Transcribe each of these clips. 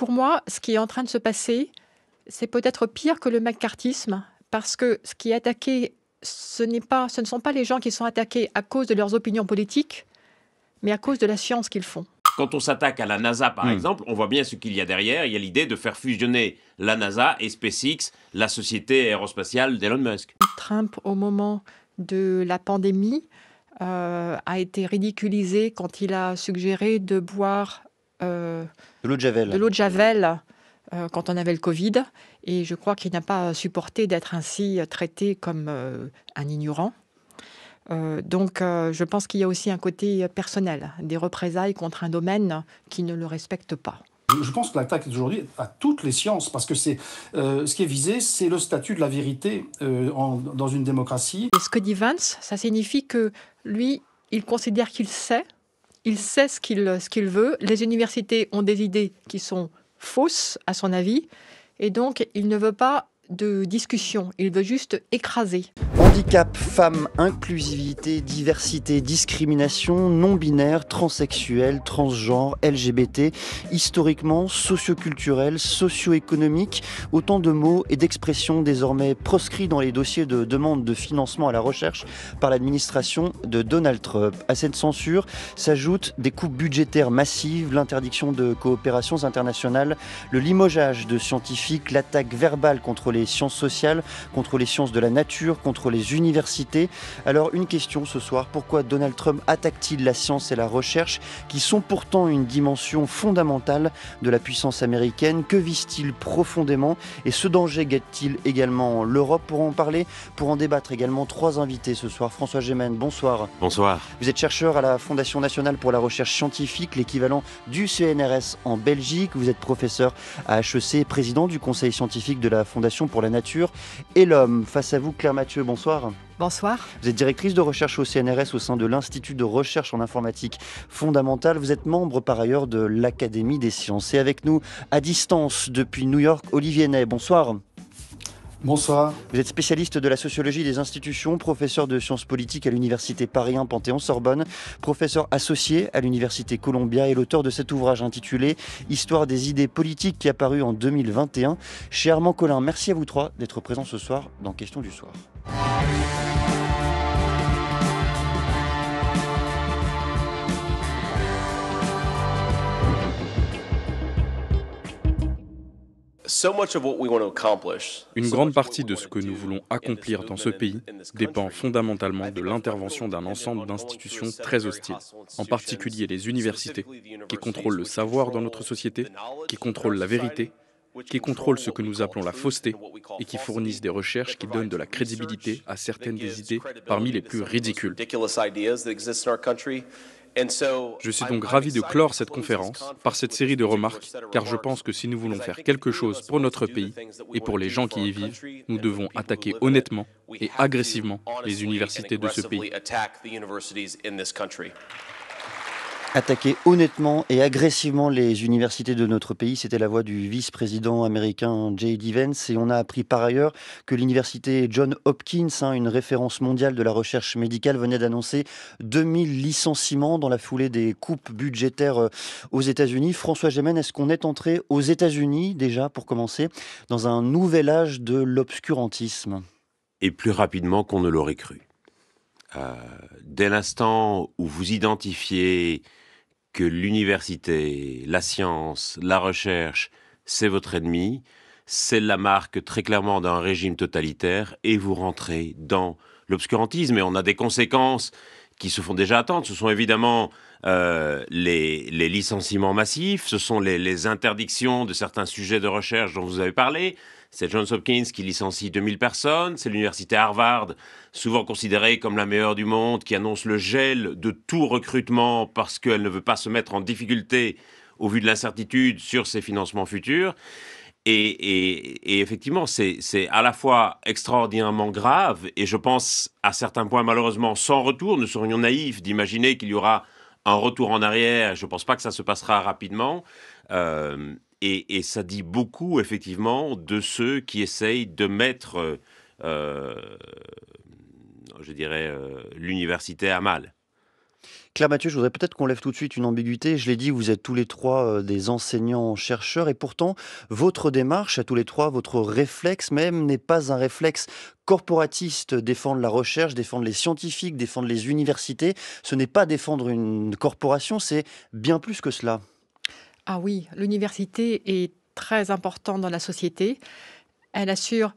pour moi, ce qui est en train de se passer, c'est peut-être pire que le macartisme, parce que ce qui est attaqué, ce ne sont pas les gens qui sont attaqués à cause de leurs opinions politiques, mais à cause de la science qu'ils font. Quand on s'attaque à la NASA, par exemple, on voit bien ce qu'il y a derrière. Il y a l'idée de faire fusionner la NASA et SpaceX, la société aérospatiale d'Elon Musk. Trump, au moment de la pandémie, a été ridiculisé quand il a suggéré de boire De l'eau de Javel quand on avait le Covid. Et je crois qu'il n'a pas supporté d'être ainsi traité comme un ignorant. Donc, je pense qu'il y a aussi un côté personnel, des représailles contre un domaine qui ne le respecte pas. Je pense que l'attaque est aujourd'hui à toutes les sciences, parce que ce qui est visé, c'est le statut de la vérité dans une démocratie. Et ce que dit Vance, ça signifie que lui, il considère qu'il sait ce qu'il veut. Les universités ont des idées qui sont fausses, à son avis, et donc il ne veut pas de discussion, il veut juste écraser. Handicap, femmes, inclusivité, diversité, discrimination, non-binaire, transsexuel, transgenre, LGBT, historiquement, socioculturel, socio-économique, autant de mots et d'expressions désormais proscrits dans les dossiers de demande de financement à la recherche par l'administration de Donald Trump. À cette censure s'ajoutent des coupes budgétaires massives, l'interdiction de coopérations internationales, le limogeage de scientifiques, l'attaque verbale contre les sciences sociales, contre les sciences de la nature, contre les universités. Alors une question ce soir, pourquoi Donald Trump attaque-t-il la science et la recherche qui sont pourtant une dimension fondamentale de la puissance américaine? Que vise-t-il profondément et ce danger guette-t-il également l'Europe? Pour en parler, pour en débattre également, trois invités ce soir. François Gemène, bonsoir. Bonsoir. Vous êtes chercheur à la Fondation nationale pour la recherche scientifique, l'équivalent du CNRS en Belgique. Vous êtes professeur à HEC, président du conseil scientifique de la Fondation pour la nature et l'homme. Face à vous, Claire Mathieu, bonsoir. Bonsoir. Vous êtes directrice de recherche au CNRS au sein de l'Institut de recherche en informatique fondamentale. Vous êtes membre par ailleurs de l'Académie des sciences. Et avec nous, à distance, depuis New York, Olivier Ney, bonsoir. Bonsoir. Vous êtes spécialiste de la sociologie des institutions, professeur de sciences politiques à l'Université Paris 1 Panthéon-Sorbonne, professeur associé à l'Université Columbia et l'auteur de cet ouvrage intitulé « Histoire des idées politiques » qui est apparu en 2021 chez Armand Collin. Merci à vous trois d'être présents ce soir dans Question du soir. Une grande partie de ce que nous voulons accomplir dans ce pays dépend fondamentalement de l'intervention d'un ensemble d'institutions très hostiles, en particulier les universités, qui contrôlent le savoir dans notre société, qui contrôlent la vérité, qui contrôlent ce que nous appelons la fausseté et qui fournissent des recherches qui donnent de la crédibilité à certaines des idées parmi les plus ridicules. Je suis donc ravi de clore cette conférence par cette série de remarques, car je pense que si nous voulons faire quelque chose pour notre pays et pour les gens qui y vivent, nous devons attaquer honnêtement et agressivement les universités de ce pays. Attaquer honnêtement et agressivement les universités de notre pays, c'était la voix du vice-président américain J.D. Vance. Et on a appris par ailleurs que l'université Johns Hopkins, une référence mondiale de la recherche médicale, venait d'annoncer 2000 licenciements dans la foulée des coupes budgétaires aux États-Unis. François Gemène, est-ce qu'on est entré aux États-Unis, déjà pour commencer, dans un nouvel âge de l'obscurantisme? Et plus rapidement qu'on ne l'aurait cru. Dès l'instant où vous identifiez que l'université, la science, la recherche, c'est votre ennemi, c'est la marque très clairement d'un régime totalitaire et vous rentrez dans l'obscurantisme. Et on a des conséquences qui se font déjà attendre. Ce sont évidemment les licenciements massifs, ce sont les interdictions de certains sujets de recherche dont vous avez parlé. C'est Johns Hopkins qui licencie 2000 personnes, c'est l'université Harvard, souvent considérée comme la meilleure du monde, qui annonce le gel de tout recrutement parce qu'elle ne veut pas se mettre en difficulté au vu de l'incertitude sur ses financements futurs. Et effectivement, c'est à la fois extraordinairement grave, et je pense à certains points malheureusement sans retour. Nous serions naïfs d'imaginer qu'il y aura un retour en arrière. Je ne pense pas que ça se passera rapidement. Et ça dit beaucoup, effectivement, de ceux qui essayent de mettre, je dirais, l'université à mal. Claire Mathieu, je voudrais peut-être qu'on lève tout de suite une ambiguïté. Je l'ai dit, vous êtes tous les trois des enseignants-chercheurs et pourtant, votre démarche, à tous les trois, votre réflexe même n'est pas un réflexe corporatiste. Défendre la recherche, défendre les scientifiques, défendre les universités, ce n'est pas défendre une corporation, c'est bien plus que cela. Ah oui, l'université est très importante dans la société. Elle assure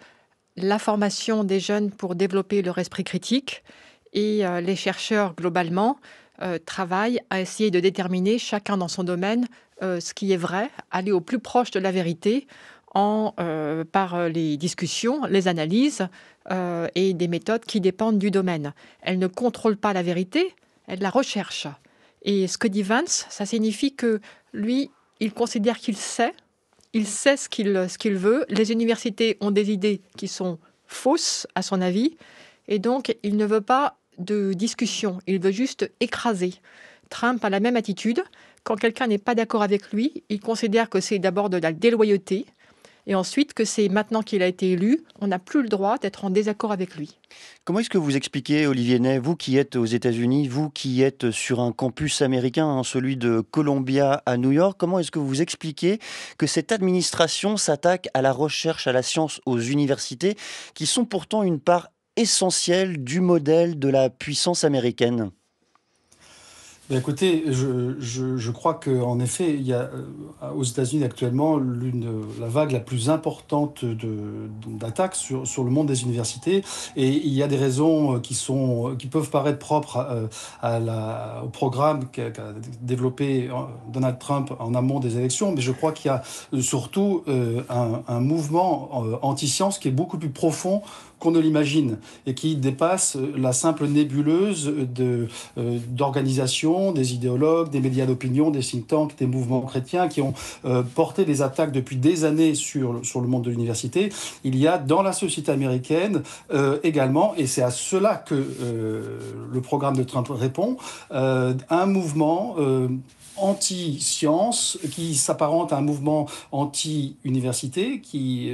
la formation des jeunes pour développer leur esprit critique et les chercheurs, globalement, travaillent à essayer de déterminer, chacun dans son domaine, ce qui est vrai, aller au plus proche de la vérité par les discussions, les analyses et des méthodes qui dépendent du domaine. Elle ne contrôle pas la vérité, elle la recherche. Et ce que dit Vance, ça signifie que lui, il considère qu'il sait ce qu'il veut. Les universités ont des idées qui sont fausses, à son avis, et donc il ne veut pas de discussion, il veut juste écraser. Trump a la même attitude. Quand quelqu'un n'est pas d'accord avec lui, il considère que c'est d'abord de la déloyauté, et ensuite que c'est maintenant qu'il a été élu, on n'a plus le droit d'être en désaccord avec lui. Comment est-ce que vous expliquez, Olivier Ney, vous qui êtes aux États-Unis, vous qui êtes sur un campus américain, celui de Columbia à New York, comment est-ce que vous expliquez que cette administration s'attaque à la recherche, à la science, aux universités, qui sont pourtant une part essentielle du modèle de la puissance américaine ? Ben écoutez, je crois qu'en effet, il y a aux États-Unis actuellement la vague la plus importante d'attaques sur le monde des universités. Et il y a des raisons qui peuvent paraître propres au programme qu'a développé Donald Trump en amont des élections. Mais je crois qu'il y a surtout un mouvement anti-science qui est beaucoup plus profond qu'on ne l'imagine et qui dépasse la simple nébuleuse d'organisations, des idéologues, des médias d'opinion, des think tanks, des mouvements chrétiens qui ont porté des attaques depuis des années sur le monde de l'université. Il y a dans la société américaine également, et c'est à cela que le programme de Trump répond, un mouvement anti-science, qui s'apparente à un mouvement anti-université, qui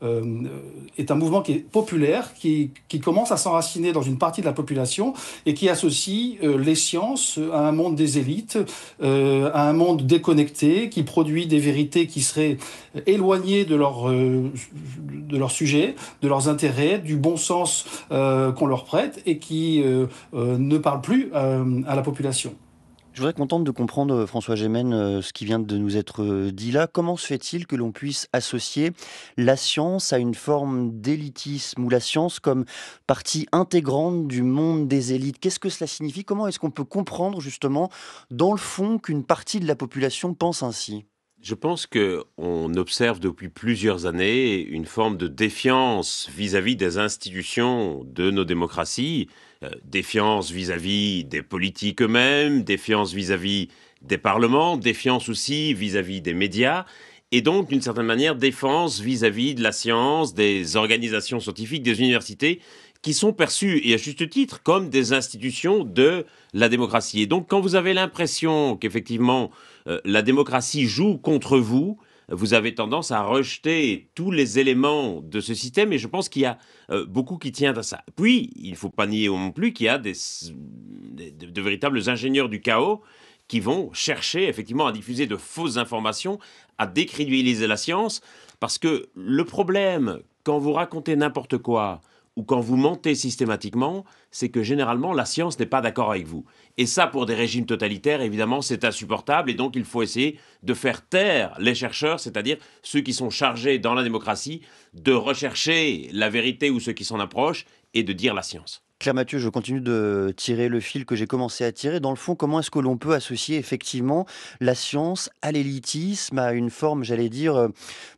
est un mouvement qui est populaire, qui commence à s'enraciner dans une partie de la population et qui associe les sciences à un monde des élites, à un monde déconnecté, qui produit des vérités qui seraient éloignées de leur sujet, de leurs intérêts, du bon sens qu'on leur prête et qui ne parle plus à la population. Je voudrais qu'on tente de comprendre, François Gémen, ce qui vient de nous être dit là. Comment se fait-il que l'on puisse associer la science à une forme d'élitisme ou la science comme partie intégrante du monde des élites? Qu'est-ce que cela signifie? Comment est-ce qu'on peut comprendre justement, dans le fond, qu'une partie de la population pense ainsi? Je pense qu'on observe depuis plusieurs années une forme de défiance vis-à-vis des institutions de nos démocraties, défiance vis-à-vis des politiques eux-mêmes, défiance vis-à-vis des parlements, défiance aussi vis-à-vis des médias, et donc d'une certaine manière défiance vis-à-vis de la science, des organisations scientifiques, des universités, qui sont perçues, et à juste titre, comme des institutions de la démocratie. Et donc quand vous avez l'impression qu'effectivement la démocratie joue contre vous, vous avez tendance à rejeter tous les éléments de ce système, et je pense qu'il y a beaucoup qui tient à ça. Puis, il ne faut pas nier non plus qu'il y a de véritables ingénieurs du chaos qui vont chercher effectivement à diffuser de fausses informations, à décrédibiliser la science, parce que le problème, quand vous racontez n'importe quoi, ou quand vous mentez systématiquement, c'est que généralement la science n'est pas d'accord avec vous. Et ça, pour des régimes totalitaires, évidemment, c'est insupportable, et donc il faut essayer de faire taire les chercheurs, c'est-à-dire ceux qui sont chargés dans la démocratie de rechercher la vérité ou ceux qui s'en approchent, et de dire la science. Claire Mathieu, je continue de tirer le fil que j'ai commencé à tirer. Dans le fond, comment est-ce que l'on peut associer effectivement la science à l'élitisme, à une forme, j'allais dire,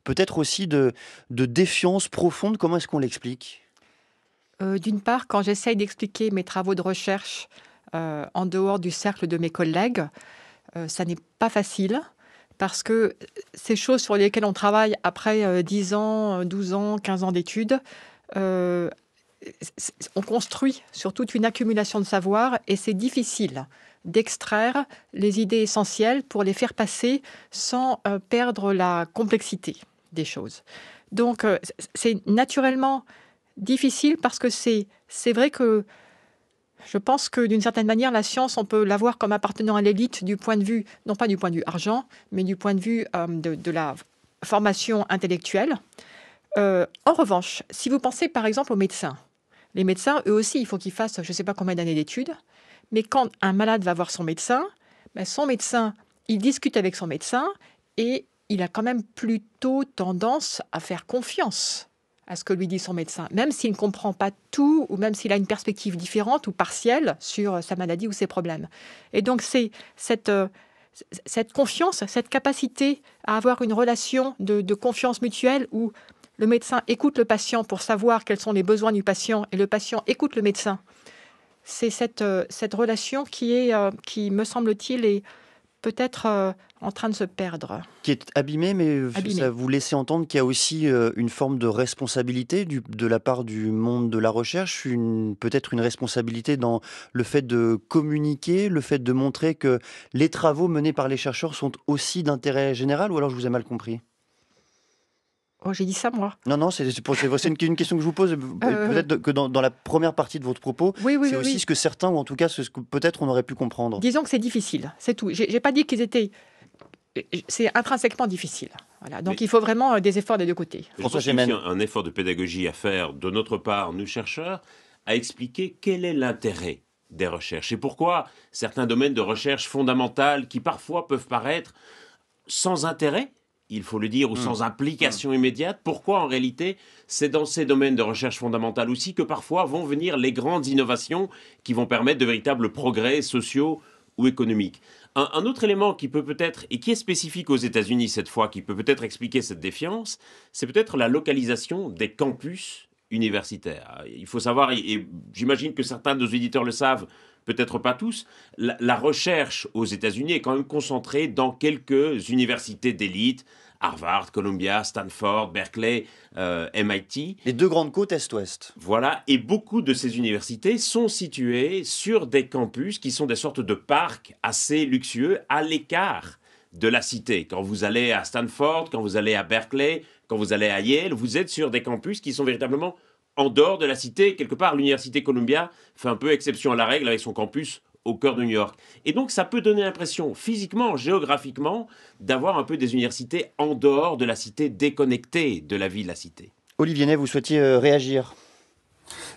peut-être aussi de défiance profonde? Comment est-ce qu'on l'explique? D'une part, quand j'essaye d'expliquer mes travaux de recherche en dehors du cercle de mes collègues, ça n'est pas facile parce que ces choses sur lesquelles on travaille après 10 ans, 12 ans, 15 ans d'études, on construit sur toute une accumulation de savoir et c'est difficile d'extraire les idées essentielles pour les faire passer sans perdre la complexité des choses. Donc, c'est naturellement difficile parce que c'est vrai que Je pense que d'une certaine manière, la science, on peut la voir comme appartenant à l'élite du point de vue, non pas du point de vue argent, mais du point de vue de la formation intellectuelle. En revanche, si vous pensez par exemple aux médecins, les médecins, eux aussi, il faut qu'ils fassent je ne sais pas combien d'années d'études, mais quand un malade va voir son médecin, il discute avec son médecin et il a quand même plutôt tendance à faire confiance à ce que lui dit son médecin, même s'il ne comprend pas tout ou même s'il a une perspective différente ou partielle sur sa maladie ou ses problèmes. Et donc c'est cette confiance, cette capacité à avoir une relation de confiance mutuelle où le médecin écoute le patient pour savoir quels sont les besoins du patient et le patient écoute le médecin. C'est cette relation qui, me semble-t-il, est peut-être en train de se perdre. Qui est abîmée, mais Abîmée. ça vous laisse entendre qu'il y a aussi une forme de responsabilité de la part du monde de la recherche, peut-être une responsabilité dans le fait de communiquer, le fait de montrer que les travaux menés par les chercheurs sont aussi d'intérêt général, ou alors je vous ai mal compris? Oh, j'ai dit ça, moi. Non, c'est une question que je vous pose. Peut-être que dans la première partie de votre propos, Oui, c'est aussi ce que certains, ou en tout cas ce que peut-être on aurait pu comprendre. Disons que c'est difficile, c'est tout. J'ai pas dit qu'ils étaient... C'est intrinsèquement difficile. Voilà. Donc il faut vraiment des efforts des deux côtés. François Je pense qu'il y a Gémen. aussi un effort de pédagogie à faire de notre part, nous chercheurs, à expliquer quel est l'intérêt des recherches et pourquoi certains domaines de recherche fondamentales qui parfois peuvent paraître sans intérêt, il faut le dire, ou sans implication immédiate, pourquoi en réalité c'est dans ces domaines de recherche fondamentale aussi que parfois vont venir les grandes innovations qui vont permettre de véritables progrès sociaux ou économiques. Un autre élément qui peut peut-être, et qui est spécifique aux États-Unis cette fois, qui peut peut-être expliquer cette défiance, c'est peut-être la localisation des campus universitaires. Il faut savoir, et j'imagine que certains de nos éditeurs le savent, peut-être pas tous, la recherche aux États-Unis est quand même concentrée dans quelques universités d'élite, Harvard, Columbia, Stanford, Berkeley, MIT. Les deux grandes côtes Est-Ouest. Voilà, et beaucoup de ces universités sont situées sur des campus qui sont des sortes de parcs assez luxueux à l'écart de la cité. Quand vous allez à Stanford, quand vous allez à Berkeley, quand vous allez à Yale, vous êtes sur des campus qui sont véritablement en dehors de la cité. Quelque part, l'université Columbia fait un peu exception à la règle avec son campus au cœur de New York. Et donc, ça peut donner l'impression, physiquement, géographiquement, d'avoir un peu des universités en dehors de la cité, déconnectées de la vie de la cité. Olivier Ney, vous souhaitiez réagir?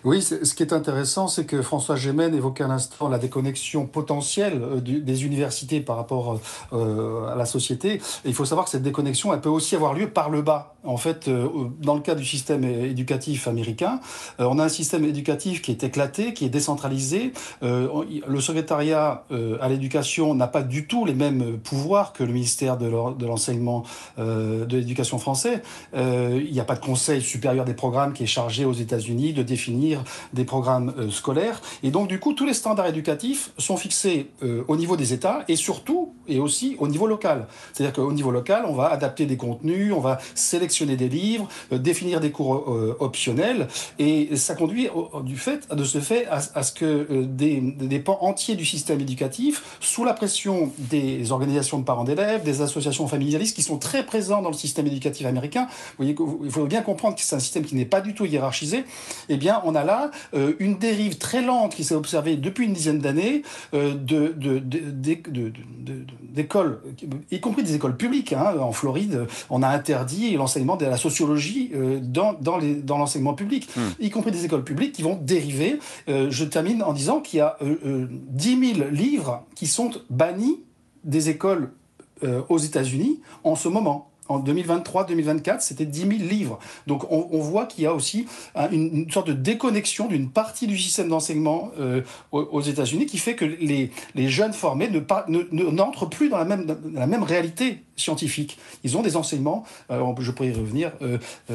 Oui, ce qui est intéressant, c'est que François Gémen évoquait à l'instant la déconnexion potentielle des universités par rapport à la société. Et il faut savoir que cette déconnexion, elle peut aussi avoir lieu par le bas. En fait, dans le cas du système éducatif américain, on a un système éducatif qui est éclaté, qui est décentralisé. Le secrétariat à l'éducation n'a pas du tout les mêmes pouvoirs que le ministère de l'enseignement de l'éducation français. Il n'y a pas de conseil supérieur des programmes qui est chargé aux États-Unis de définir des programmes scolaires. Et donc, du coup, tous les standards éducatifs sont fixés au niveau des États et surtout, et aussi au niveau local. C'est-à-dire qu'au niveau local, on va adapter des contenus, on va sélectionner des livres, définir des cours optionnels. Et ça conduit de ce fait à ce que des pans entiers du système éducatif, sous la pression des organisations de parents d'élèves, des associations familialistes qui sont très présents dans le système éducatif américain, vous voyez, il faut bien comprendre que c'est un système qui n'est pas du tout hiérarchisé. Eh bien, on a là une dérive très lente qui s'est observée depuis une dizaine d'années d'écoles, y compris des écoles publiques. En Floride, on a interdit l'enseignement de la sociologie dans l'enseignement public, y compris des écoles publiques qui vont dériver. Je termine en disant qu'il y a 10 000 livres qui sont bannis des écoles aux États-Unis en ce moment. En 2023-2024, c'était 10 000 livres. Donc on voit qu'il y a aussi une sorte de déconnexion d'une partie du système d'enseignement aux États-Unis qui fait que les jeunes formés n'entrent plus dans la même réalité scientifique. Ils ont des enseignements, je pourrais y revenir,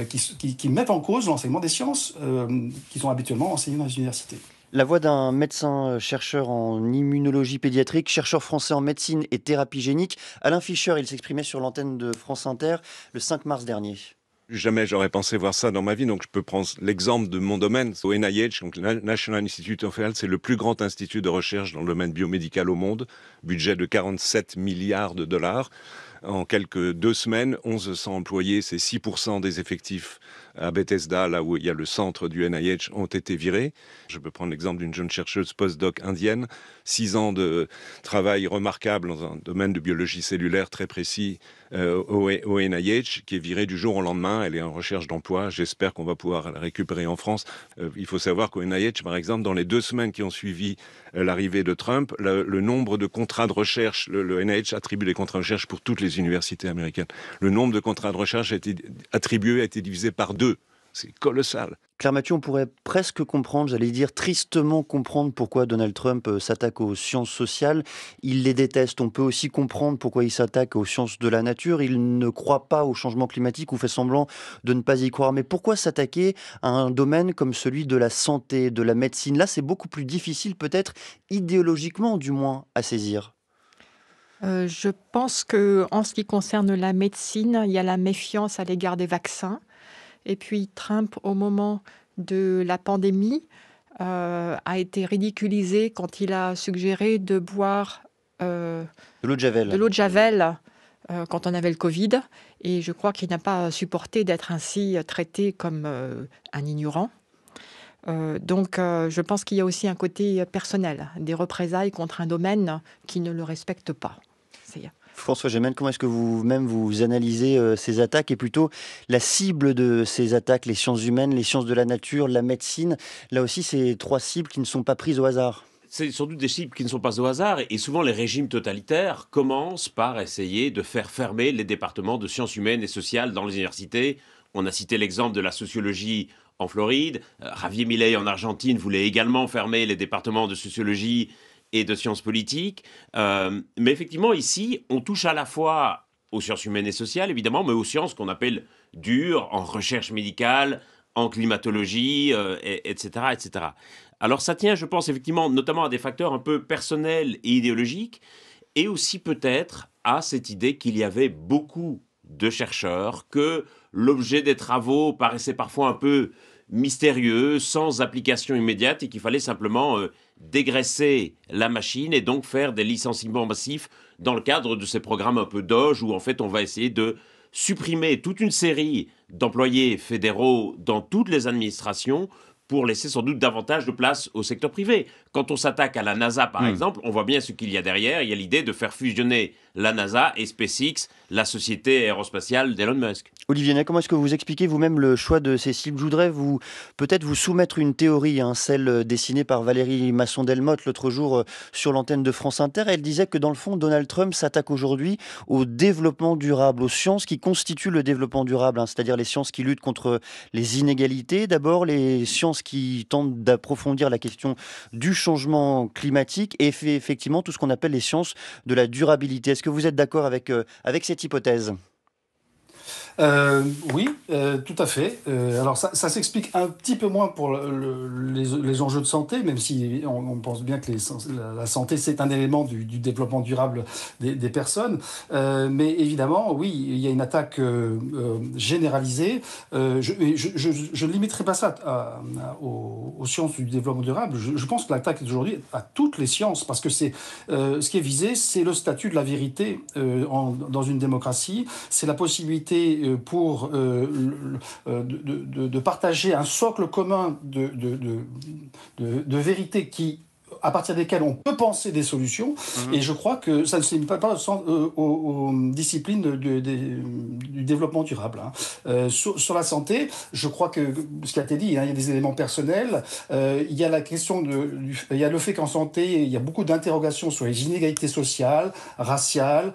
qui mettent en cause l'enseignement des sciences qui sont habituellement enseignés dans les universités. La voix d'un médecin-chercheur en immunologie pédiatrique, chercheur français en médecine et thérapie génique. Alain Fischer, il s'exprimait sur l'antenne de France Inter le 5 mars dernier. Jamais j'aurais pensé voir ça dans ma vie, donc je peux prendre l'exemple de mon domaine. Au NIH, donc le National Institute of Health, c'est le plus grand institut de recherche dans le domaine biomédical au monde, budget de 47 milliards de dollars. En quelques 2 semaines, 1100 employés, c'est 6% des effectifs à Bethesda, là où il y a le centre du NIH, ont été virés. Je peux prendre l'exemple d'une jeune chercheuse post-doc indienne, 6 ans de travail remarquable dans un domaine de biologie cellulaire très précis au NIH, qui est virée du jour au lendemain. Elle est en recherche d'emploi. J'espère qu'on va pouvoir la récupérer en France. Il faut savoir qu'au NIH, par exemple, dans les 2 semaines qui ont suivi l'arrivée de Trump, le nombre de contrats de recherche, le NIH attribue les contrats de recherche pour toutes les universités américaines. Le nombre de contrats de recherche attribué a été divisé par 2. C'est colossal. Claire Mathieu, on pourrait presque comprendre, j'allais dire tristement comprendre pourquoi Donald Trump s'attaque aux sciences sociales. Il les déteste. On peut aussi comprendre pourquoi il s'attaque aux sciences de la nature. Il ne croit pas au changement climatique ou fait semblant de ne pas y croire. Mais pourquoi s'attaquer à un domaine comme celui de la santé, de la médecine? Là, c'est beaucoup plus difficile, peut-être idéologiquement du moins, à saisir. Je pense que en ce qui concerne la médecine, il y a la méfiance à l'égard des vaccins. Et puis Trump, au moment de la pandémie, a été ridiculisé quand il a suggéré de boire De l'eau de Javel. de l'eau de Javel quand on avait le Covid. Et je crois qu'il n'a pas supporté d'être ainsi traité comme un ignorant. Je pense qu'il y a aussi un côté personnel, des représailles contre un domaine qui ne le respecte pas. François Gemelle, comment est-ce que vous-même vous analysez ces attaques et plutôt la cible de ces attaques, les sciences humaines, les sciences de la nature, la médecine? Là aussi, c'est 3 cibles qui ne sont pas prises au hasard. C'est sans doute des cibles qui ne sont pas au hasard, et souvent les régimes totalitaires commencent par essayer de faire fermer les départements de sciences humaines et sociales dans les universités. On a cité l'exemple de la sociologie en Floride. Javier Milei en Argentine voulait également fermer les départements de sociologie et de sciences politiques. Mais effectivement, ici, on touche à la fois aux sciences humaines et sociales, évidemment, mais aux sciences qu'on appelle dures, en recherche médicale, en climatologie, etc., etc. Alors ça tient, je pense, effectivement, notamment à des facteurs un peu personnels et idéologiques, et aussi peut-être à cette idée qu'il y avait beaucoup de chercheurs, que l'objet des travaux paraissait parfois un peu mystérieux, sans application immédiate, et qu'il fallait simplement dégraisser la machine et donc faire des licenciements massifs dans le cadre de ces programmes un peu doge, où en fait on va essayer de supprimer toute une série d'employés fédéraux dans toutes les administrations pour laisser sans doute davantage de place au secteur privé. Quand on s'attaque à la NASA, par exemple, on voit bien ce qu'il y a derrière. Il y a l'idée de faire fusionner la NASA et SpaceX, la société aérospatiale d'Elon Musk. Olivier Ney, comment est-ce que vous expliquez vous-même le choix de ces cibles? Je voudrais peut-être vous soumettre une théorie, celle dessinée par Valérie Masson-Delmotte l'autre jour sur l'antenne de France Inter. Elle disait que dans le fond, Donald Trump s'attaque aujourd'hui au développement durable, aux sciences qui constituent le développement durable, c'est-à-dire les sciences qui luttent contre les inégalités. D'abord, les sciences qui tentent d'approfondir la question du changement climatique et fait effectivement tout ce qu'on appelle les sciences de la durabilité. Est-ce que vous êtes d'accord avec cette hypothèse ? Oui, tout à fait. Alors ça s'explique un petit peu moins pour les enjeux de santé, même si on pense bien que la santé, c'est un élément du développement durable des personnes. Mais évidemment, oui, il y a une attaque généralisée. Je ne limiterai pas ça aux sciences du développement durable. Je pense que l'attaque est aujourd'hui à toutes les sciences, parce que ce qui est visé, c'est le statut de la vérité dans une démocratie. C'est la possibilité pour de partager un socle commun de vérité à partir desquelles on peut penser des solutions. Et je crois que ça ne se limite pas aux disciplines du développement durable. Sur la santé, je crois que ce qui a été dit, il y a des éléments personnels. Il y a la question il y a le fait qu'en santé, il y a beaucoup d'interrogations sur les inégalités sociales, raciales,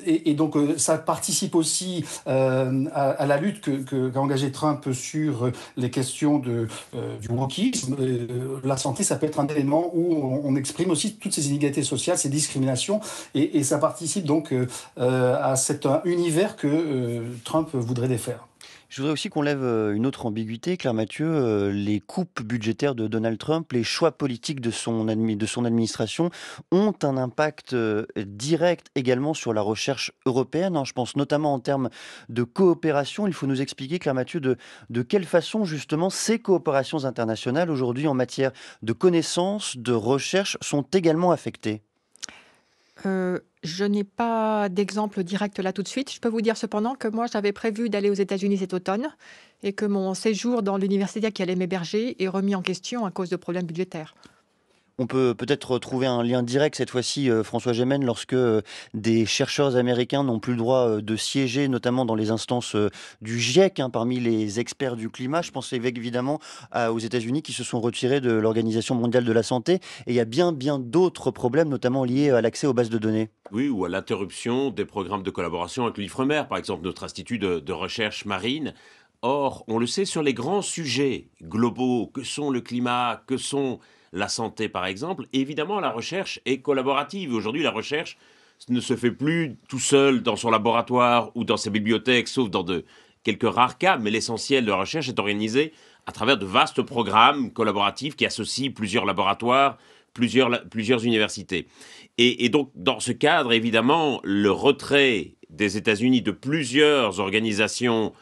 et donc ça participe aussi à la lutte qu'a engagée Trump sur les questions du wokisme. La santé, ça peut être un élément où on exprime aussi toutes ces inégalités sociales, ces discriminations, et ça participe donc à cet univers que Trump voudrait défaire. Je voudrais aussi qu'on lève une autre ambiguïté, Claire Mathieu. Les coupes budgétaires de Donald Trump, les choix politiques de son administration ont un impact direct également sur la recherche européenne. Je pense notamment en termes de coopération. Il faut nous expliquer, Claire Mathieu, de quelle façon justement ces coopérations internationales aujourd'hui en matière de connaissances, de recherche sont également affectées. Je n'ai pas d'exemple direct là tout de suite. Je peux vous dire cependant que moi, j'avais prévu d'aller aux États-Unis cet automne et que mon séjour dans l'université qui allait m'héberger est remis en question à cause de problèmes budgétaires. On peut peut-être trouver un lien direct cette fois-ci, François Gémen, lorsque des chercheurs américains n'ont plus le droit de siéger, notamment dans les instances du GIEC, parmi les experts du climat. Je pense évidemment aux États-Unis qui se sont retirés de l'Organisation mondiale de la santé. Et il y a bien d'autres problèmes, notamment liés à l'accès aux bases de données. Oui, ou à l'interruption des programmes de collaboration avec l'IFREMER, par exemple notre institut de recherche marine. Or, on le sait, sur les grands sujets globaux que sont le climat, que sont la santé par exemple, évidemment la recherche est collaborative. Aujourd'hui, la recherche ne se fait plus tout seul dans son laboratoire ou dans ses bibliothèques, sauf dans quelques rares cas, mais l'essentiel de la recherche est organisé à travers de vastes programmes collaboratifs qui associent plusieurs laboratoires, plusieurs universités. Et donc, dans ce cadre, évidemment, le retrait des États-Unis de plusieurs organisations,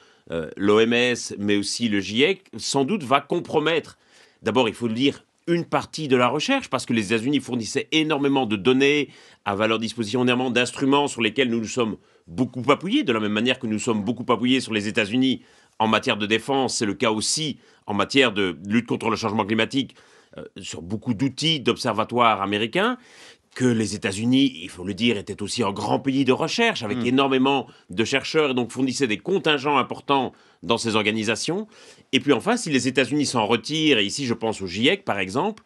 l'OMS, mais aussi le GIEC, sans doute va compromettre, d'abord, il faut le dire, une partie de la recherche, parce que les États-Unis fournissaient énormément de données, avaient à leur disposition énormément d'instruments sur lesquels nous nous sommes beaucoup appuyés, de la même manière que nous sommes beaucoup appuyés sur les États-Unis en matière de défense. C'est le cas aussi en matière de lutte contre le changement climatique, sur beaucoup d'outils d'observatoires américains, que les États-Unis, il faut le dire, étaient aussi un grand pays de recherche, avec énormément de chercheurs, et donc fournissaient des contingents importants dans ces organisations. Et puis enfin, si les États-Unis s'en retirent, et ici je pense au GIEC par exemple,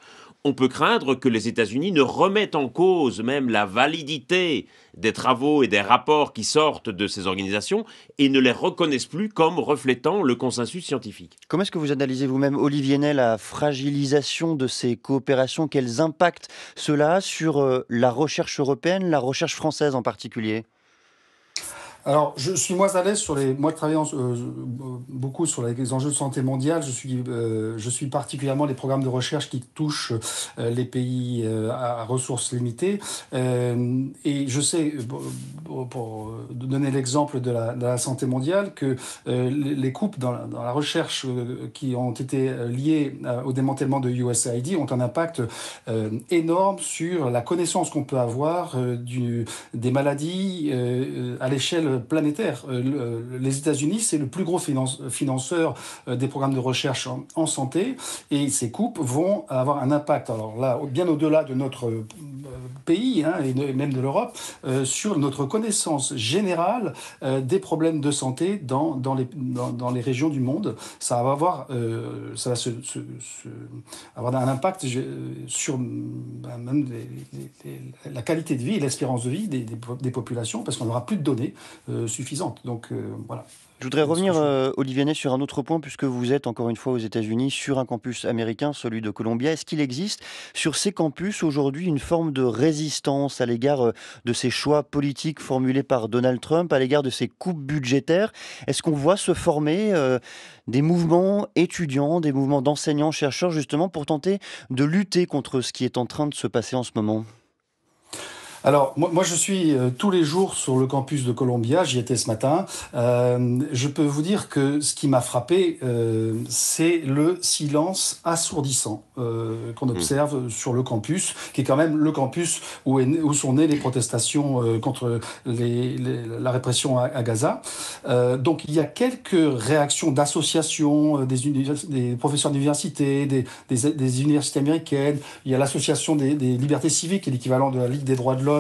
on peut craindre que les États-Unis ne remettent en cause même la validité des travaux et des rapports qui sortent de ces organisations et ne les reconnaissent plus comme reflétant le consensus scientifique. Comment est-ce que vous analysez vous-même, Olivier Ney, la fragilisation de ces coopérations? Quels impacts cela a sur la recherche européenne, la recherche française en particulier? Alors, je suis moins à l'aise sur les. Moi, travaillant beaucoup sur les enjeux de santé mondiale, je suis particulièrement les programmes de recherche qui touchent les pays à ressources limitées. Et je sais, pour donner l'exemple de la santé mondiale, que les coupes dans la recherche qui ont été liées au démantèlement de USAID ont un impact énorme sur la connaissance qu'on peut avoir des maladies à l'échelle planétaire. Les États-Unis, c'est le plus gros financeur des programmes de recherche en santé, et ces coupes vont avoir un impact, alors là, bien au-delà de notre pays, et même de l'Europe, sur notre connaissance générale des problèmes de santé dans les régions du monde. Ça va avoir un impact sur même la qualité de vie et l'espérance de vie des populations, parce qu'on n'aura plus de données suffisante. Donc voilà. Je voudrais revenir, Olivier Ney, sur un autre point, puisque vous êtes encore une fois aux États-Unis, sur un campus américain, celui de Columbia. Est-ce qu'il existe sur ces campus aujourd'hui une forme de résistance à l'égard de ces choix politiques formulés par Donald Trump, à l'égard de ces coupes budgétaires? Est-ce qu'on voit se former des mouvements étudiants, des mouvements d'enseignants, chercheurs, justement, pour tenter de lutter contre ce qui est en train de se passer en ce moment? Alors, moi, je suis tous les jours sur le campus de Columbia, j'y étais ce matin. Je peux vous dire que ce qui m'a frappé, c'est le silence assourdissant qu'on observe sur le campus, qui est quand même le campus où sont nées les protestations contre la répression à Gaza. Donc, il y a quelques réactions d'associations, des professeurs d'université, des universités américaines. Il y a l'association des libertés civiques, qui est l'équivalent de la Ligue des droits de l'homme,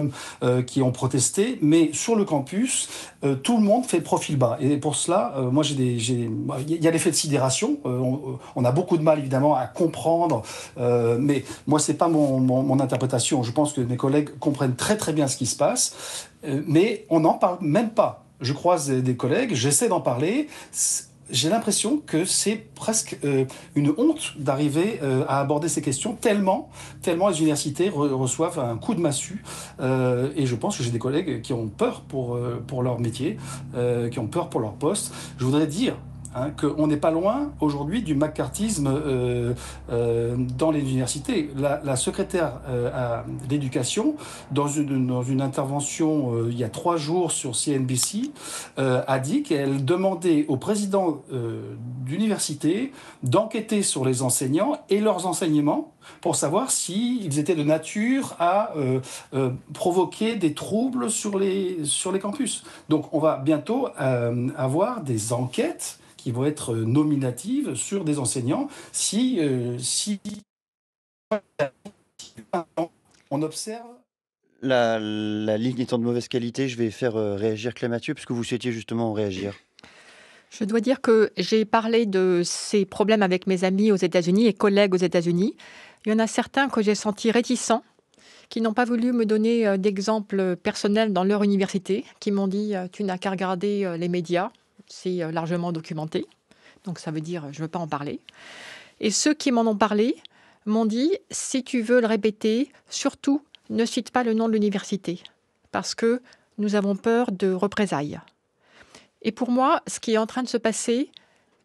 qui ont protesté, mais sur le campus, tout le monde fait profil bas. Et pour cela, moi, il y a l'effet de sidération. On a beaucoup de mal, évidemment, à comprendre, mais moi, c'est pas mon interprétation. Je pense que mes collègues comprennent très, très bien ce qui se passe, mais on n'en parle même pas. Je croise des collègues, j'essaie d'en parler. J'ai l'impression que c'est presque une honte d'arriver à aborder ces questions, tellement les universités reçoivent un coup de massue. Et je pense que j'ai des collègues qui ont peur pour leur métier, qui ont peur pour leur poste. Je voudrais dire qu'on n'est pas loin aujourd'hui du macartisme dans les universités. La secrétaire à l'éducation, dans une intervention il y a 3 jours sur CNBC, a dit qu'elle demandait au président d'université d'enquêter sur les enseignants et leurs enseignements pour savoir s'ils étaient de nature à provoquer des troubles sur les campus. Donc on va bientôt avoir des enquêtes qui vont être nominatives sur des enseignants si on observe. La ligne étant de mauvaise qualité, je vais faire réagir Claire Mathieu, puisque vous souhaitiez justement réagir. Je dois dire que j'ai parlé de ces problèmes avec mes amis aux États-Unis et collègues aux États-Unis. Il y en a certains que j'ai sentis réticents, qui n'ont pas voulu me donner d'exemples personnels dans leur université, qui m'ont dit « tu n'as qu'à regarder les médias, c'est largement documenté ». Donc ça veut dire « je ne veux pas en parler ». Et ceux qui m'en ont parlé m'ont dit « si tu veux le répéter, surtout ne cite pas le nom de l'université, parce que nous avons peur de représailles ». Et pour moi, ce qui est en train de se passer,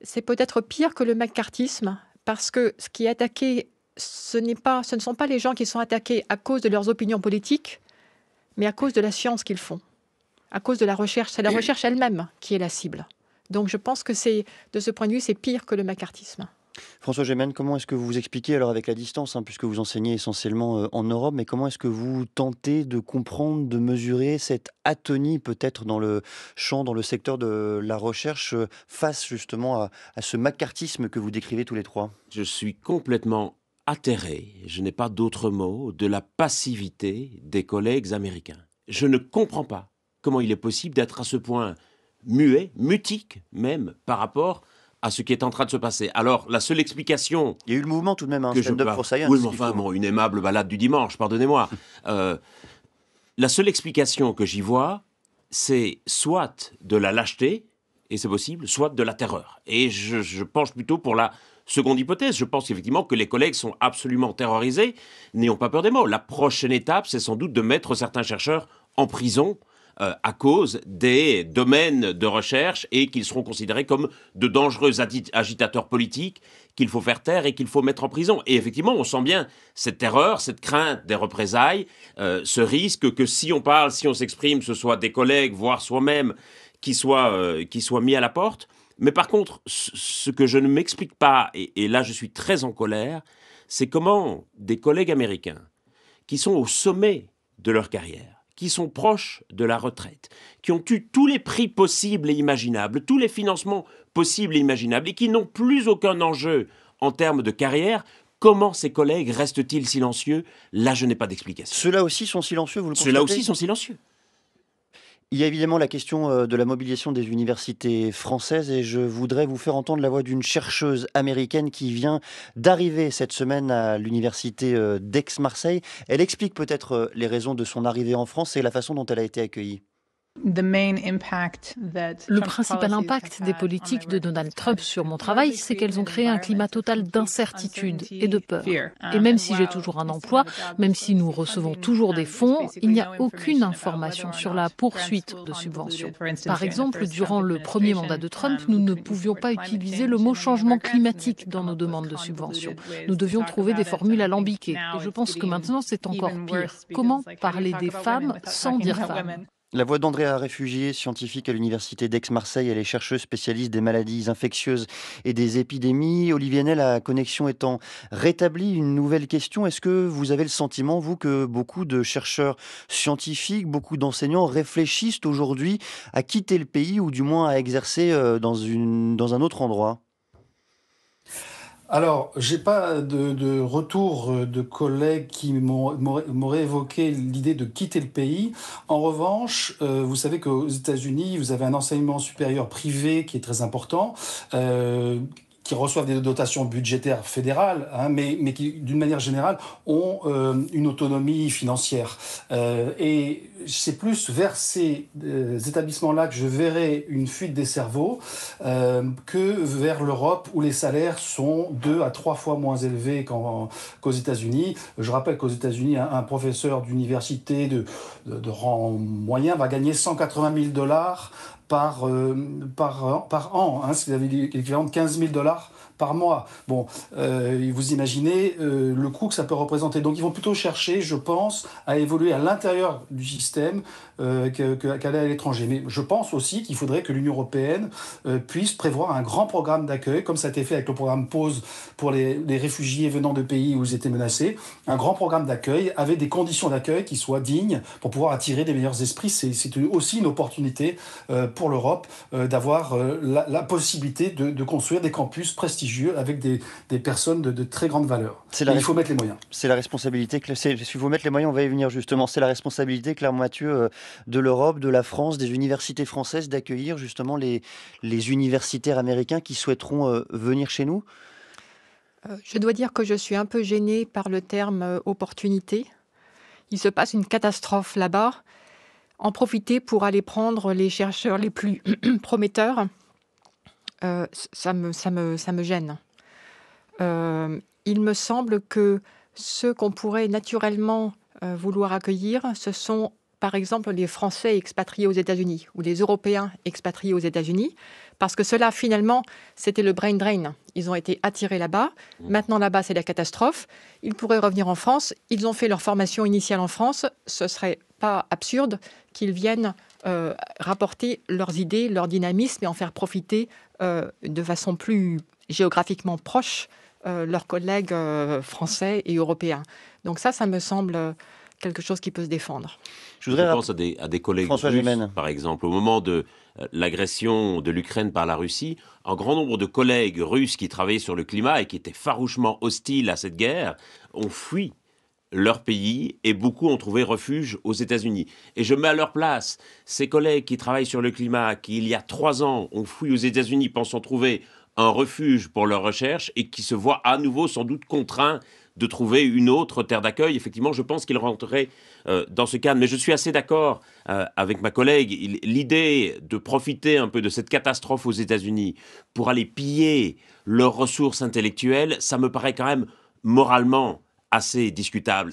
c'est peut-être pire que le macartisme, parce que ce qui est attaqué, ce ne sont pas les gens qui sont attaqués à cause de leurs opinions politiques, mais à cause de la science qu'ils font, à cause de la recherche. C'est la recherche elle-même qui est la cible. Donc je pense que de ce point de vue, c'est pire que le macartisme. François Gemene, comment est-ce que vous expliquez, alors avec la distance, puisque vous enseignez essentiellement en Europe, mais comment est-ce que vous tentez de comprendre, de mesurer cette atonie peut-être dans le champ, dans le secteur de la recherche, face justement à ce macartisme que vous décrivez tous les trois? Je suis complètement atterré, je n'ai pas d'autre mot, de la passivité des collègues américains. Je ne comprends pas comment il est possible d'être à ce point muet, mutique même, par rapport à ce qui est en train de se passer. Alors, la seule explication... Il y a eu le mouvement tout de même, Stand Up for Science. Oui, mais enfin, une aimable balade du dimanche, pardonnez-moi. La seule explication que j'y vois, c'est soit de la lâcheté, et c'est possible, soit de la terreur. Et je penche plutôt pour la seconde hypothèse. Je pense effectivement que les collègues sont absolument terrorisés, n'ayons pas peur des mots. La prochaine étape, c'est sans doute de mettre certains chercheurs en prison à cause des domaines de recherche et qu'ils seront considérés comme de dangereux agitateurs politiques qu'il faut faire taire et qu'il faut mettre en prison. Et effectivement, on sent bien cette terreur, cette crainte des représailles, ce risque que si on parle, si on s'exprime, ce soit des collègues, voire soi-même, qui soient mis à la porte. Mais par contre, ce que je ne m'explique pas, et là je suis très en colère, c'est comment des collègues américains qui sont au sommet de leur carrière, qui sont proches de la retraite, qui ont eu tous les prix possibles et imaginables, tous les financements possibles et imaginables, et qui n'ont plus aucun enjeu en termes de carrière, comment ces collègues restent-ils silencieux? Là, je n'ai pas d'explication. Ceux-là aussi sont silencieux, vous le constatez? Ceux-là aussi sont silencieux. Il y a évidemment la question de la mobilisation des universités françaises et je voudrais vous faire entendre la voix d'une chercheuse américaine qui vient d'arriver cette semaine à l'université d'Aix-Marseille. Elle explique peut-être les raisons de son arrivée en France et la façon dont elle a été accueillie. Le principal impact des politiques de Donald Trump sur mon travail, c'est qu'elles ont créé un climat total d'incertitude et de peur. Et même si j'ai toujours un emploi, même si nous recevons toujours des fonds, il n'y a aucune information sur la poursuite de subventions. Par exemple, durant le premier mandat de Trump, nous ne pouvions pas utiliser le mot changement climatique dans nos demandes de subventions. Nous devions trouver des formules alambiquées. Et je pense que maintenant, c'est encore pire. Comment parler des femmes sans dire femmes ? La voix d'Andrea Réfugié, scientifique à l'université d'Aix-Marseille. Elle est chercheuse spécialiste des maladies infectieuses et des épidémies. Olivier Nel, la connexion étant rétablie, une nouvelle question. Est-ce que vous avez le sentiment, vous, que beaucoup de chercheurs scientifiques, beaucoup d'enseignants réfléchissent aujourd'hui à quitter le pays ou du moins à exercer dans un autre endroit ? Alors, j'ai pas de retour de collègues qui m'auraient évoqué l'idée de quitter le pays. En revanche, vous savez qu'aux États-Unis, vous avez un enseignement supérieur privé qui est très important, qui reçoivent des dotations budgétaires fédérales, mais qui, d'une manière générale, ont une autonomie financière. Et c'est plus vers ces établissements-là que je verrai une fuite des cerveaux que vers l'Europe, où les salaires sont 2 à 3 fois moins élevés qu'aux États-Unis. Je rappelle qu'aux États-Unis, un professeur d'université de rang moyen va gagner $180 000 par an, hein, c'est l'équivalent de 15 000 $ par mois. Bon, vous imaginez le coût que ça peut représenter. Donc ils vont plutôt chercher, je pense, à évoluer à l'intérieur du système qu'aller à l'étranger. Mais je pense aussi qu'il faudrait que l'Union européenne puisse prévoir un grand programme d'accueil, comme ça a été fait avec le programme PAUSE pour les réfugiés venant de pays où ils étaient menacés. Un grand programme d'accueil avec des conditions d'accueil qui soient dignes pour pouvoir attirer des meilleurs esprits. C'est aussi une opportunité pour l'Europe d'avoir la possibilité de construire des campus prestigieux avec des personnes de très grande valeur. Il faut mettre les moyens. C'est la responsabilité, s'il faut mettre les moyens, on va y venir justement, c'est la responsabilité, Claire Mathieu, de l'Europe, de la France, des universités françaises d'accueillir justement les universitaires américains qui souhaiteront venir chez nous. Je dois dire que je suis un peu gênée par le terme opportunité. Il se passe une catastrophe là-bas. En profiter pour aller prendre les chercheurs les plus prometteurs, ça me gêne. Il me semble que ceux qu'on pourrait naturellement vouloir accueillir, ce sont par exemple les Français expatriés aux États-Unis ou les Européens expatriés aux États-Unis, parce que cela, finalement, c'était le brain drain. Ils ont été attirés là-bas. Maintenant, là-bas, c'est la catastrophe. Ils pourraient revenir en France. Ils ont fait leur formation initiale en France. Ce ne serait pas absurde qu'ils viennent rapporter leurs idées, leur dynamisme et en faire profiter de façon plus géographiquement proche leurs collègues français et européens. Donc ça me semble quelque chose qui peut se défendre. Je pense à des collègues russes, par exemple. Au moment de l'agression de l'Ukraine par la Russie, un grand nombre de collègues russes qui travaillaient sur le climat et qui étaient farouchement hostiles à cette guerre ont fui leur pays et beaucoup ont trouvé refuge aux États-Unis. Et je mets à leur place ces collègues qui travaillent sur le climat, qui il y a 3 ans ont fui aux États-Unis, pensant trouver un refuge pour leur recherche et qui se voient à nouveau sans doute contraints de trouver une autre terre d'accueil. Effectivement, je pense qu'ils rentreraient dans ce cadre. Mais je suis assez d'accord avec ma collègue. L'idée de profiter un peu de cette catastrophe aux États-Unis pour aller piller leurs ressources intellectuelles, ça me paraît quand même moralement assez discutable.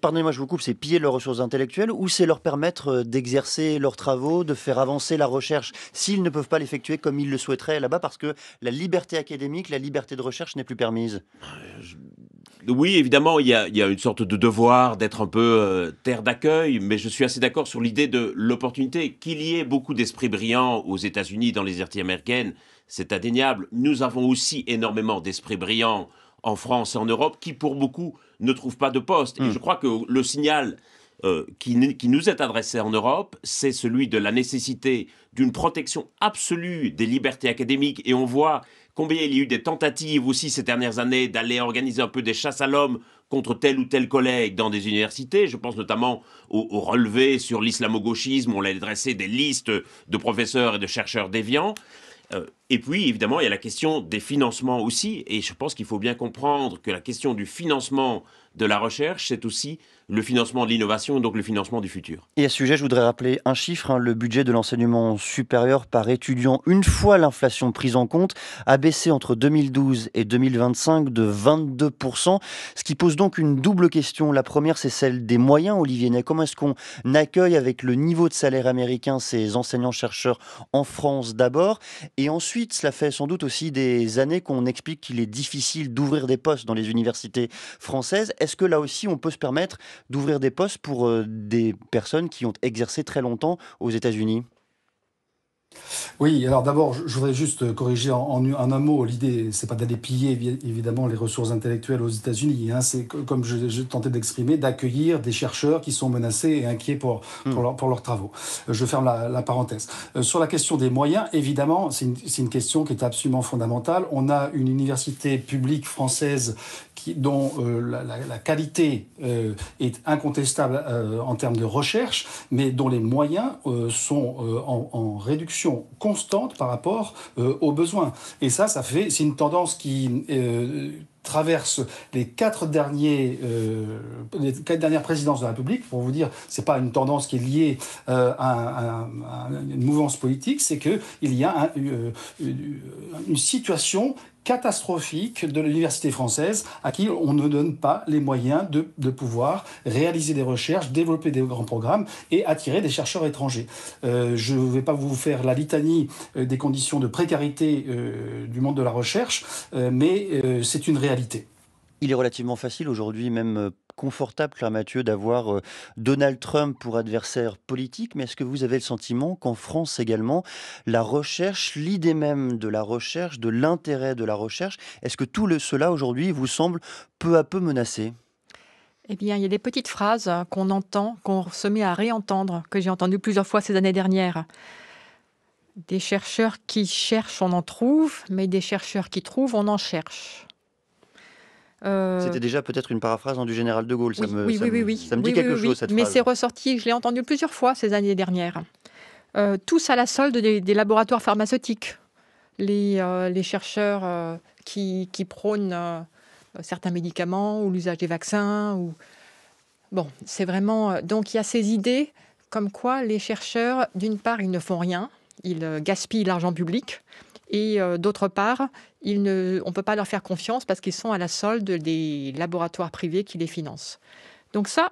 Pardonnez-moi, je vous coupe, c'est piller leurs ressources intellectuelles ou c'est leur permettre d'exercer leurs travaux, de faire avancer la recherche s'ils ne peuvent pas l'effectuer comme ils le souhaiteraient là-bas parce que la liberté académique, la liberté de recherche n'est plus permise? Oui, évidemment, il y a une sorte de devoir d'être un peu terre d'accueil, mais je suis assez d'accord sur l'idée de l'opportunité. Qu'il y ait beaucoup d'esprits brillants aux États-Unis, dans les RT américaines, c'est indéniable. Nous avons aussi énormément d'esprits brillants en France et en Europe qui, pour beaucoup, ne trouvent pas de poste. Et je crois que le signal qui nous est adressé en Europe, c'est celui de la nécessité d'une protection absolue des libertés académiques. Et on voit combien il y a eu des tentatives aussi ces dernières années d'aller organiser un peu des chasses à l'homme contre tel ou tel collègue dans des universités. Je pense notamment au relevé sur l'islamo-gauchisme, où on a dressé des listes de professeurs et de chercheurs déviants. Et puis, évidemment, il y a la question des financements aussi. Et je pense qu'il faut bien comprendre que la question du financement de la recherche, c'est aussi le financement de l'innovation, donc le financement du futur. Et à ce sujet, je voudrais rappeler un chiffre, le budget de l'enseignement supérieur par étudiant, une fois l'inflation prise en compte, a baissé entre 2012 et 2025 de 22%, ce qui pose donc une double question. La première, c'est celle des moyens, Olivier Ney. Comment est-ce qu'on accueille avec le niveau de salaire américain ces enseignants-chercheurs en France d'abord? Et ensuite, cela fait sans doute aussi des années qu'on explique qu'il est difficile d'ouvrir des postes dans les universités françaises. Est-ce que là aussi, on peut se permettre d'ouvrir des postes pour des personnes qui ont exercé très longtemps aux États-Unis? Oui, alors d'abord, je voudrais juste corriger en un mot. L'idée, c'est pas d'aller piller évidemment les ressources intellectuelles aux États-Unis. C'est comme je tentais d'exprimer, d'accueillir des chercheurs qui sont menacés et inquiets pour leurs travaux. Je ferme la parenthèse. Sur la question des moyens, évidemment, c'est une question qui est absolument fondamentale. On a une université publique française dont la qualité est incontestable en termes de recherche, mais dont les moyens sont en réduction constante par rapport aux besoins. Et c'est une tendance qui traverse les quatre dernières présidences de la République. Pour vous dire, c'est pas une tendance qui est liée à une mouvance politique, c'est qu'il y a une situation catastrophique de l'université française à qui on ne donne pas les moyens de pouvoir réaliser des recherches, développer des grands programmes et attirer des chercheurs étrangers. Je ne vais pas vous faire la litanie des conditions de précarité du monde de la recherche, mais c'est une réalité. Il est relativement facile aujourd'hui, même confortable, Claire Mathieu, d'avoir Donald Trump pour adversaire politique, mais est-ce que vous avez le sentiment qu'en France également, la recherche, l'idée même de la recherche, de l'intérêt de la recherche, est-ce que tout cela aujourd'hui vous semble peu à peu menacé ? Eh bien, il y a des petites phrases qu'on entend, qu'on se met à réentendre, que j'ai entendues plusieurs fois ces années dernières. Des chercheurs qui cherchent, on en trouve, mais des chercheurs qui trouvent, on en cherche. C'était déjà peut-être une paraphrase du général de Gaulle. Oui, Ça me dit quelque chose, cette mais phrase. c'est ressorti, je l'ai entendu plusieurs fois ces années dernières. Tous à la solde des laboratoires pharmaceutiques. Les chercheurs qui prônent certains médicaments ou l'usage des vaccins. Bon, c'est vraiment... Donc il y a ces idées comme quoi les chercheurs, d'une part, ils ne font rien, ils gaspillent l'argent public. Et d'autre part, on ne peut pas leur faire confiance parce qu'ils sont à la solde des laboratoires privés qui les financent. Donc ça,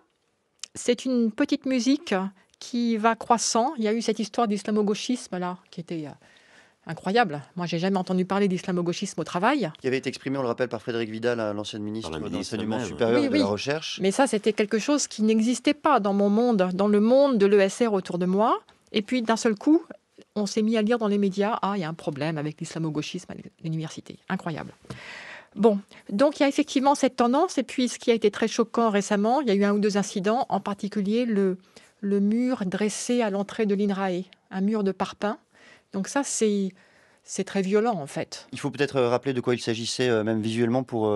c'est une petite musique qui va croissant. Il y a eu cette histoire d'islamo-gauchisme là, qui était incroyable. Moi, j'ai jamais entendu parler d'islamo-gauchisme au travail. Qui avait été exprimé, on le rappelle, par Frédérique Vidal, l'ancienne ministre de l'Enseignement même. supérieur et de Oui. la Recherche. Mais ça, c'était quelque chose qui n'existait pas dans mon monde, dans le monde de l'ESR autour de moi. Et puis, d'un seul coup, on s'est mis à lire dans les médias, il y a un problème avec l'islamo-gauchisme à l'université. Incroyable. Bon, donc il y a effectivement cette tendance. Et puis, ce qui a été très choquant récemment, il y a eu 1 ou 2 incidents, en particulier le mur dressé à l'entrée de l'INRAE, un mur de parpaing. Donc ça, c'est très violent, en fait. Il faut peut-être rappeler de quoi il s'agissait, même visuellement, pour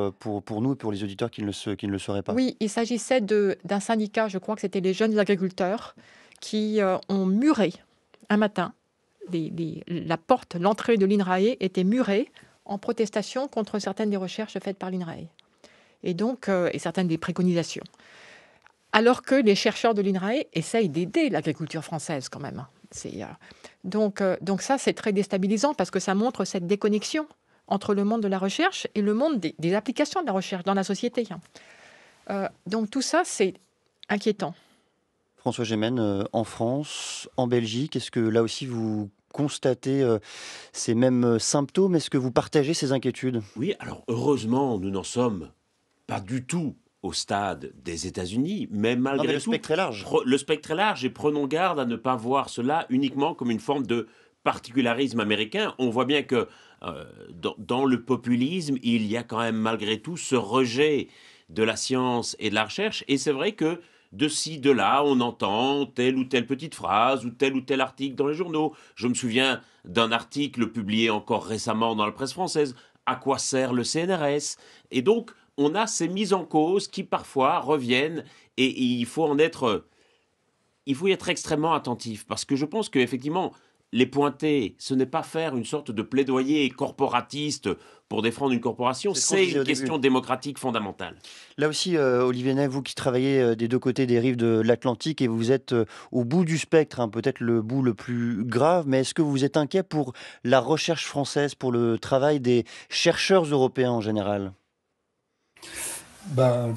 nous et pour les auditeurs qui ne le sauraient pas. Oui, il s'agissait d'un syndicat, je crois que c'était les jeunes agriculteurs, qui ont muré un matin. L'entrée de l'INRAE était murée en protestation contre certaines des recherches faites par l'INRAE. Et donc, et certaines des préconisations. Alors que les chercheurs de l'INRAE essayent d'aider l'agriculture française quand même. Donc ça, c'est très déstabilisant parce que ça montre cette déconnexion entre le monde de la recherche et le monde des applications de la recherche dans la société. Donc tout ça, c'est inquiétant. François Gémen, en France, en Belgique, est-ce que là aussi vous constatez ces mêmes symptômes? Est-ce que vous partagez ces inquiétudes? Oui, alors heureusement, nous n'en sommes pas du tout au stade des États-Unis, mais malgré tout... Le spectre est large. Le spectre est large et prenons garde à ne pas voir cela uniquement comme une forme de particularisme américain. On voit bien que dans le populisme, il y a quand même malgré tout ce rejet de la science et de la recherche. Et c'est vrai que de ci, de là, on entend telle ou telle petite phrase ou tel article dans les journaux. Je me souviens d'un article publié encore récemment dans la presse française. À quoi sert le CNRS? Et donc, on a ces mises en cause qui parfois reviennent et il faut y être extrêmement attentif parce que je pense qu'effectivement, les pointer, ce n'est pas faire une sorte de plaidoyer corporatiste pour défendre une corporation, c'est une question démocratique fondamentale. Là aussi, Olivier Ney, vous qui travaillez des deux côtés des rives de l'Atlantique et vous êtes au bout du spectre, peut-être le bout le plus grave, mais est-ce que vous êtes inquiet pour la recherche française, pour le travail des chercheurs européens en général ?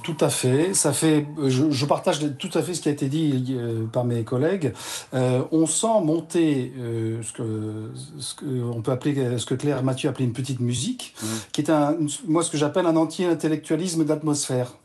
Tout à fait. Je partage tout à fait ce qui a été dit par mes collègues. On sent monter ce que Claire Mathieu appelait une petite musique, qui est moi ce que j'appelle un anti-intellectualisme d'atmosphère.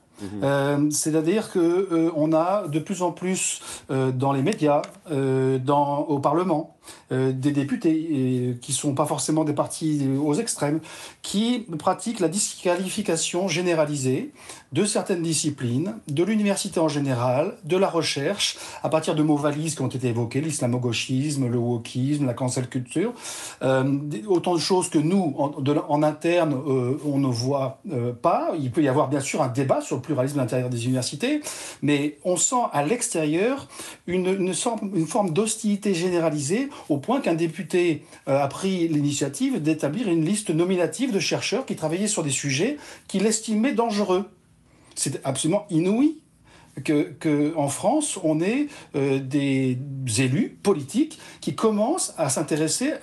C'est-à-dire que on a de plus en plus dans les médias, au Parlement, des députés qui sont pas forcément des partis aux extrêmes, qui pratiquent la disqualification généralisée de certaines disciplines, de l'université en général, de la recherche, à partir de mots valises qui ont été évoqués, l'islamo-gauchisme, le wokisme, la cancel culture, autant de choses que nous, en interne, on ne voit pas. Il peut y avoir bien sûr un débat sur le pluralisme à l'intérieur des universités, mais on sent à l'extérieur une forme d'hostilité généralisée au point qu'un député a pris l'initiative d'établir une liste nominative de chercheurs qui travaillaient sur des sujets qu'il estimait dangereux. C'est absolument inouï qu'en France, on ait des élus politiques qui commencent à s'intéresser,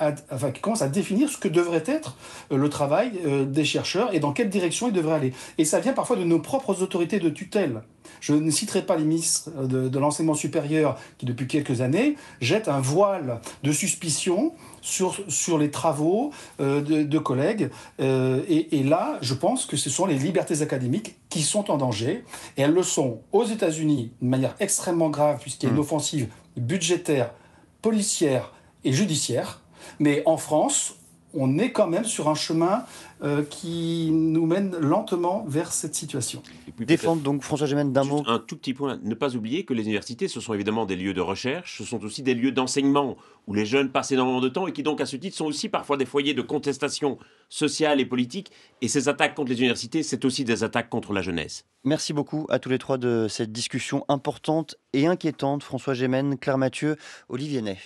qui commencent à définir ce que devrait être le travail des chercheurs et dans quelle direction ils devraient aller. Et ça vient parfois de nos propres autorités de tutelle. Je ne citerai pas les ministres de l'enseignement supérieur qui, depuis quelques années, jettent un voile de suspicion sur les travaux de collègues. Et là, je pense que ce sont les libertés académiques qui sont en danger. Et elles le sont aux États-Unis de manière extrêmement grave, puisqu'il y a une offensive budgétaire, policière et judiciaire. Mais en France, on est quand même sur un chemin qui nous mène lentement vers cette situation. Défendre donc, François Gémen, d'un mot. Un tout petit point, ne pas oublier que les universités, ce sont évidemment des lieux de recherche, ce sont aussi des lieux d'enseignement où les jeunes passent énormément de temps et qui donc à ce titre sont aussi parfois des foyers de contestation sociale et politique. Et ces attaques contre les universités, c'est aussi des attaques contre la jeunesse. Merci beaucoup à tous les trois de cette discussion importante et inquiétante. François Gémen, Claire Mathieu, Olivier Ney.